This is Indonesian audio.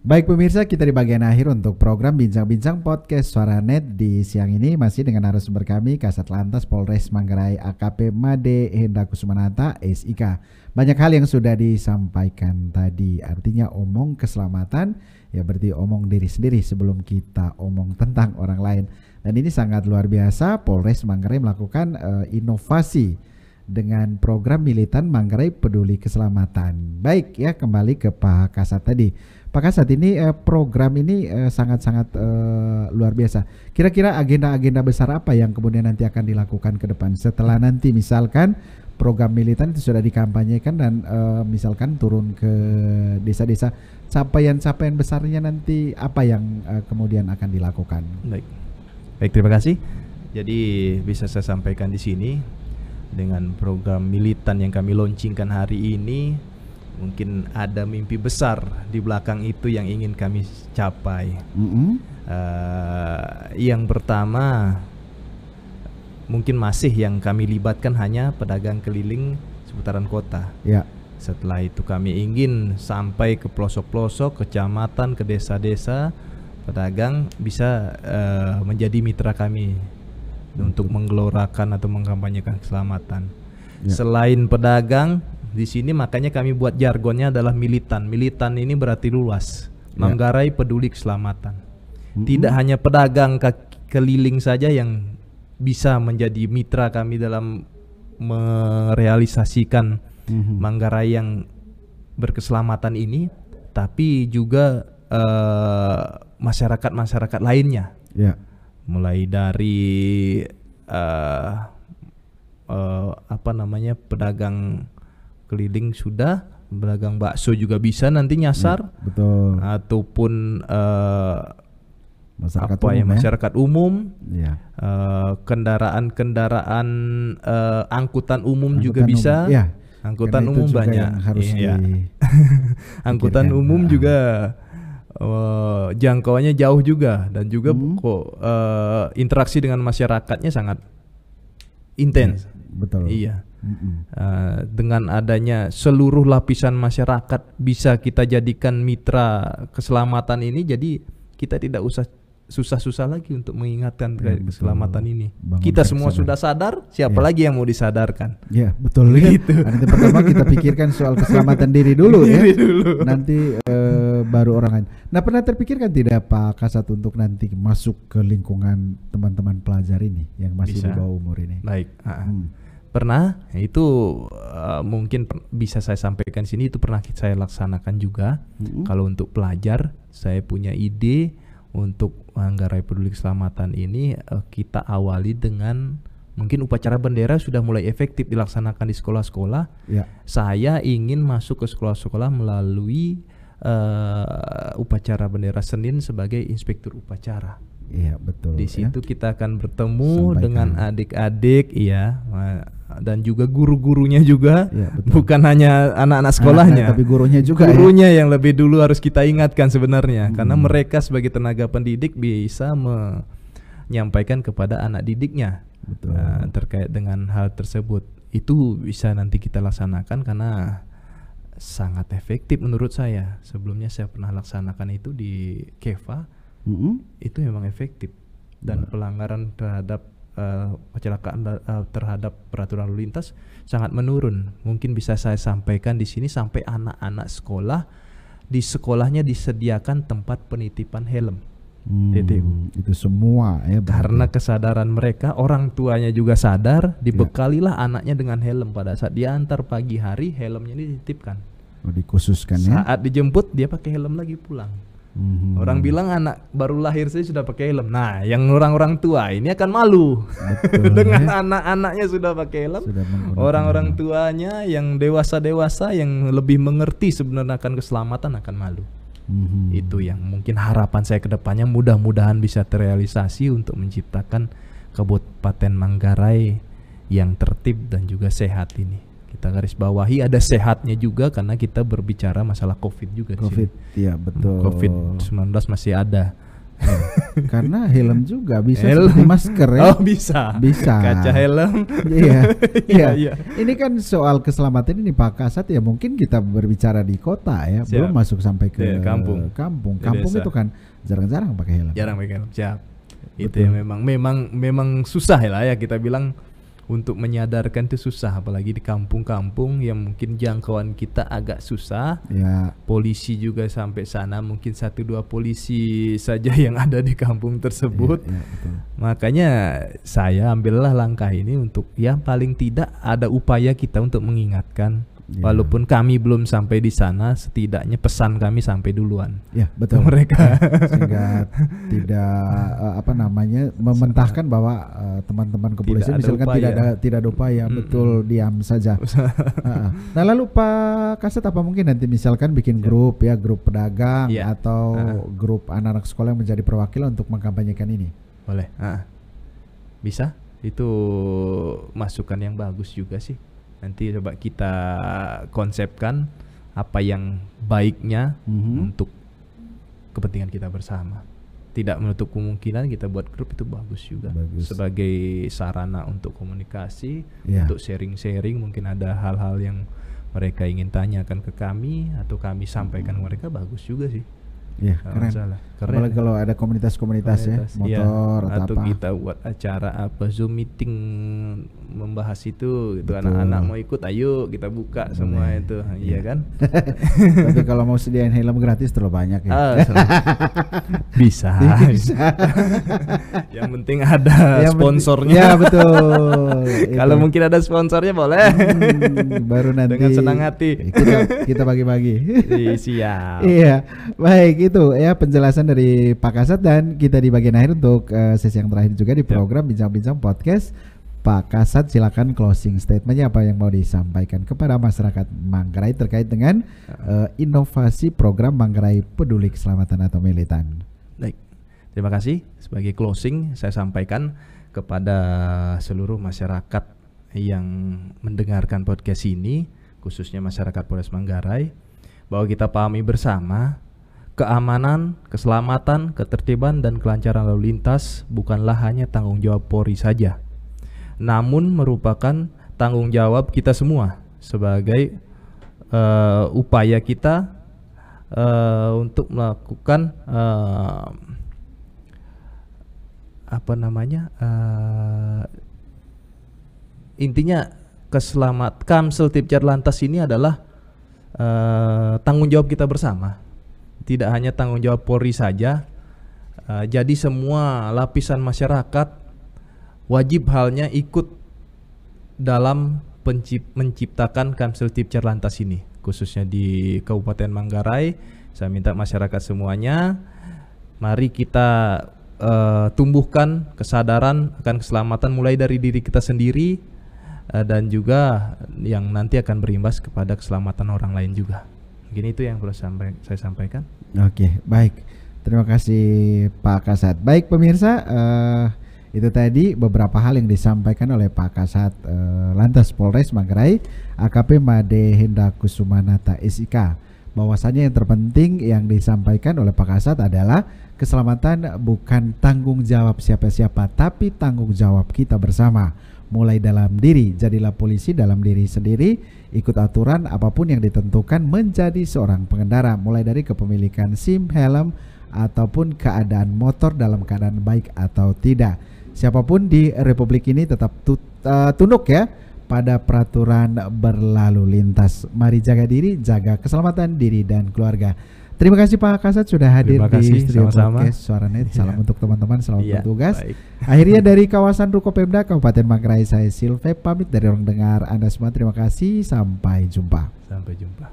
Baik pemirsa, kita di bagian akhir untuk program Bincang-Bincang Podcast Suara Net di siang ini masih dengan narasumber kami Kasat Lantas Polres Manggarai AKP Made Hendra Kusumanata SIK. Banyak hal yang sudah disampaikan tadi, artinya omong keselamatan ya berarti omong diri sendiri sebelum kita omong tentang orang lain. Dan ini sangat luar biasa, Polres Manggarai melakukan inovasi dengan program militan Manggarai Peduli Keselamatan. Baik ya, kembali ke Pak Kasat tadi. Pak Kasat, ini program ini sangat-sangat luar biasa. Kira-kira agenda-agenda besar apa yang kemudian nanti akan dilakukan ke depan setelah nanti misalkan program militan itu sudah dikampanyekan dan misalkan turun ke desa-desa, capaian-capaian besarnya nanti apa yang kemudian akan dilakukan? Baik, terima kasih. Jadi bisa saya sampaikan di sini dengan program militan yang kami launchingkan hari ini. Mungkin ada mimpi besar di belakang itu yang ingin kami capai. Yang pertama, mungkin masih yang kami libatkan hanya pedagang keliling seputaran kota. Ya. Setelah itu kami ingin sampai ke pelosok-pelosok, kecamatan, ke desa-desa, pedagang bisa menjadi mitra kami untuk menggelorakan atau mengkampanyekan keselamatan. Ya. Selain pedagang, di sini makanya kami buat jargonnya adalah militan. Militan ini berarti luas. Manggarai Peduli Keselamatan. Tidak hanya pedagang keliling saja yang bisa menjadi mitra kami dalam merealisasikan Manggarai yang berkeselamatan ini, tapi juga masyarakat-masyarakat lainnya. Ya. Mulai dari pedagang keliling sudah, pedagang bakso juga bisa nanti nyasar, betul. Ataupun masyarakat umum, ya. Kendaraan angkutan umum juga bisa, ya. Angkutan umum banyak, harus angkutan umum juga jangkauannya jauh juga dan juga interaksi dengan masyarakatnya sangat intens. Betul. Iya. Dengan adanya seluruh lapisan masyarakat bisa kita jadikan mitra keselamatan ini, jadi kita tidak usah susah-susah lagi untuk mengingatkan keselamatan ini. Kita semua sudah sadar, siapa lagi yang mau disadarkan? Ya, betul gitu. Nanti pertama kita pikirkan soal keselamatan diri dulu ya. Nanti baru orang lain. Nah, pernah terpikirkan tidak Pak Kasat untuk nanti masuk ke lingkungan teman-teman pelajar ini yang masih di bawah umur ini? Baik. Pernah, itu mungkin bisa saya sampaikan sini, itu pernah saya laksanakan juga. Kalau untuk pelajar, saya punya ide untuk Manggarai Peduli Keselamatan ini kita awali dengan mungkin upacara bendera sudah mulai efektif dilaksanakan di sekolah-sekolah. Ya. Saya ingin masuk ke sekolah-sekolah melalui upacara bendera Senin sebagai inspektur upacara. Iya, betul. Di situ kita akan bertemu dengan adik-adik, dan juga guru-gurunya juga, bukan hanya anak-anak sekolahnya, tapi gurunya juga. Gurunya yang lebih dulu harus kita ingatkan sebenarnya, karena mereka sebagai tenaga pendidik bisa menyampaikan kepada anak didiknya terkait dengan hal tersebut. Itu bisa nanti kita laksanakan karena sangat efektif menurut saya. Sebelumnya saya pernah laksanakan itu di Keva. Itu memang efektif dan pelanggaran terhadap kecelakaan terhadap peraturan lalu lintas sangat menurun. Mungkin bisa saya sampaikan di sini sampai anak-anak sekolah di sekolahnya disediakan tempat penitipan helm. Itu semua ya. Karena kesadaran mereka, orang tuanya juga sadar, dibekalilah anaknya dengan helm pada saat diantar pagi hari, helmnya dititipkan. Dikhususkan ya. Saat dijemput dia pakai helm lagi pulang. Orang bilang anak baru lahir saja sudah pakai helm. Nah, yang orang-orang tua ini akan malu. Betul, dengan anak-anaknya sudah pakai helm. Orang-orang tuanya yang dewasa-dewasa yang lebih mengerti sebenarnya akan keselamatan akan malu. Itu yang mungkin harapan saya ke depannya, mudah-mudahan bisa terrealisasi untuk menciptakan Kabupaten Manggarai yang tertib dan juga sehat ini. Kita garis bawahi ada sehatnya juga karena kita berbicara masalah COVID juga di sini. Iya, betul. COVID-19 masih ada. Karena helm juga bisa seperti masker ya. Oh bisa. Bisa. Kaca helm. Iya. Iya, Iya. iya. Ini kan soal keselamatan ini Pak Kasat ya, mungkin kita berbicara di kota ya, Siap. belum masuk sampai ke Di kampung. Kampung Di desa. itu kan jarang-jarang pakai helm. Jarang pakai helm. Siap. Itu Betul. ya memang susah lah ya, kita bilang untuk menyadarkan itu susah, apalagi di kampung-kampung yang mungkin jangkauan kita agak susah. Ya. Polisi juga sampai sana mungkin 1-2 polisi saja yang ada di kampung tersebut. Iya, betul. Makanya saya ambillah langkah ini untuk ya paling tidak ada upaya kita untuk mengingatkan. Iya. Walaupun kami belum sampai di sana, setidaknya pesan kami sampai duluan Ya, ke betul. mereka. Sehingga tidak mementahkan bahwa teman-teman kepolisian Tidak ada misalkan upaya. tidak ada upaya, betul, diam saja. Nah, lalu Pak Kasat, apa mungkin nanti misalkan bikin grup ya, grup pedagang Iya. atau grup anak-anak sekolah yang menjadi perwakilan untuk mengkampanyekan ini? Boleh. Bisa. Itu masukan yang bagus juga sih. Nanti coba kita konsepkan apa yang baiknya untuk kepentingan kita bersama. Tidak menutup kemungkinan kita buat grup, itu bagus juga. Bagus. Sebagai sarana untuk komunikasi, Ya. untuk sharing-sharing, mungkin ada hal-hal yang mereka ingin tanyakan ke kami atau kami sampaikan ke mereka, bagus juga sih. Ya, Nggak keren. masalah. Keren. Apalagi kalau ada komunitas-komunitas ya, Iya. motor Atau atau apa. kita buat acara apa, Zoom meeting membahas itu gitu. Betul. Anak-anak mau ikut, ayo kita buka semua Boleh. itu. Iya. Iya kan? Tapi kalau mau sediain helm gratis terlalu banyak ya. Bisa. Bisa. Yang penting ada Yang penting- sponsornya. Ya, betul. Kalau Itu. mungkin ada sponsornya boleh. Baru nanti Dengan senang hati. kita bagi-bagi. Siap. Iya, baik, itu ya penjelasan dari Pak Kasat, dan kita di bagian akhir untuk sesi yang terakhir juga di program Bincang-Bincang Podcast. Pak Kasat, silakan closing statementnya, apa yang mau disampaikan kepada masyarakat Manggarai terkait dengan inovasi program Manggarai Peduli Keselamatan atau Militan. Baik. Terima kasih. Sebagai closing saya sampaikan kepada seluruh masyarakat yang mendengarkan podcast ini, khususnya masyarakat Polres Manggarai, bahwa kita pahami bersama keamanan, keselamatan, ketertiban, dan kelancaran lalu lintas bukanlah hanya tanggung jawab Polri saja, namun merupakan tanggung jawab kita semua sebagai upaya kita untuk melakukan intinya Kamsel Tipjar Lantas ini adalah tanggung jawab kita bersama, tidak hanya tanggung jawab Polri saja. Jadi semua lapisan masyarakat wajib halnya ikut dalam menciptakan Kamsel Tipjar Lantas ini, khususnya di Kabupaten Manggarai. Saya minta masyarakat semuanya, mari kita tumbuhkan kesadaran akan keselamatan mulai dari diri kita sendiri, dan juga yang nanti akan berimbas kepada keselamatan orang lain juga. Mungkin itu yang perlu saya sampaikan. Oke, baik. Terima kasih Pak Kasat. Baik pemirsa, itu tadi beberapa hal yang disampaikan oleh Pak Kasat Lantas Polres Manggarai AKP Made Hendakusumanata SIK. Bahwasanya yang terpenting yang disampaikan oleh Pak Kasat adalah keselamatan bukan tanggung jawab siapa-siapa, tapi tanggung jawab kita bersama. Mulai dalam diri, jadilah polisi dalam diri sendiri, ikut aturan apapun yang ditentukan menjadi seorang pengendara, mulai dari kepemilikan SIM, helm, ataupun keadaan motor dalam keadaan baik atau tidak. Siapapun di Republik ini tetap tunduk ya pada peraturan berlalu lintas. Mari jaga diri, jaga keselamatan diri dan keluarga. Terima kasih Pak Kasat sudah hadir Terima kasih, di studio sama-sama. podcast Suara Net. Salam untuk teman-teman, selamat Iya, bertugas. baik. Akhirnya dari kawasan Rukopemda Kabupaten Manggarai, saya Silve pamit dari ruang dengar Anda semua. Terima kasih, sampai jumpa. Sampai jumpa.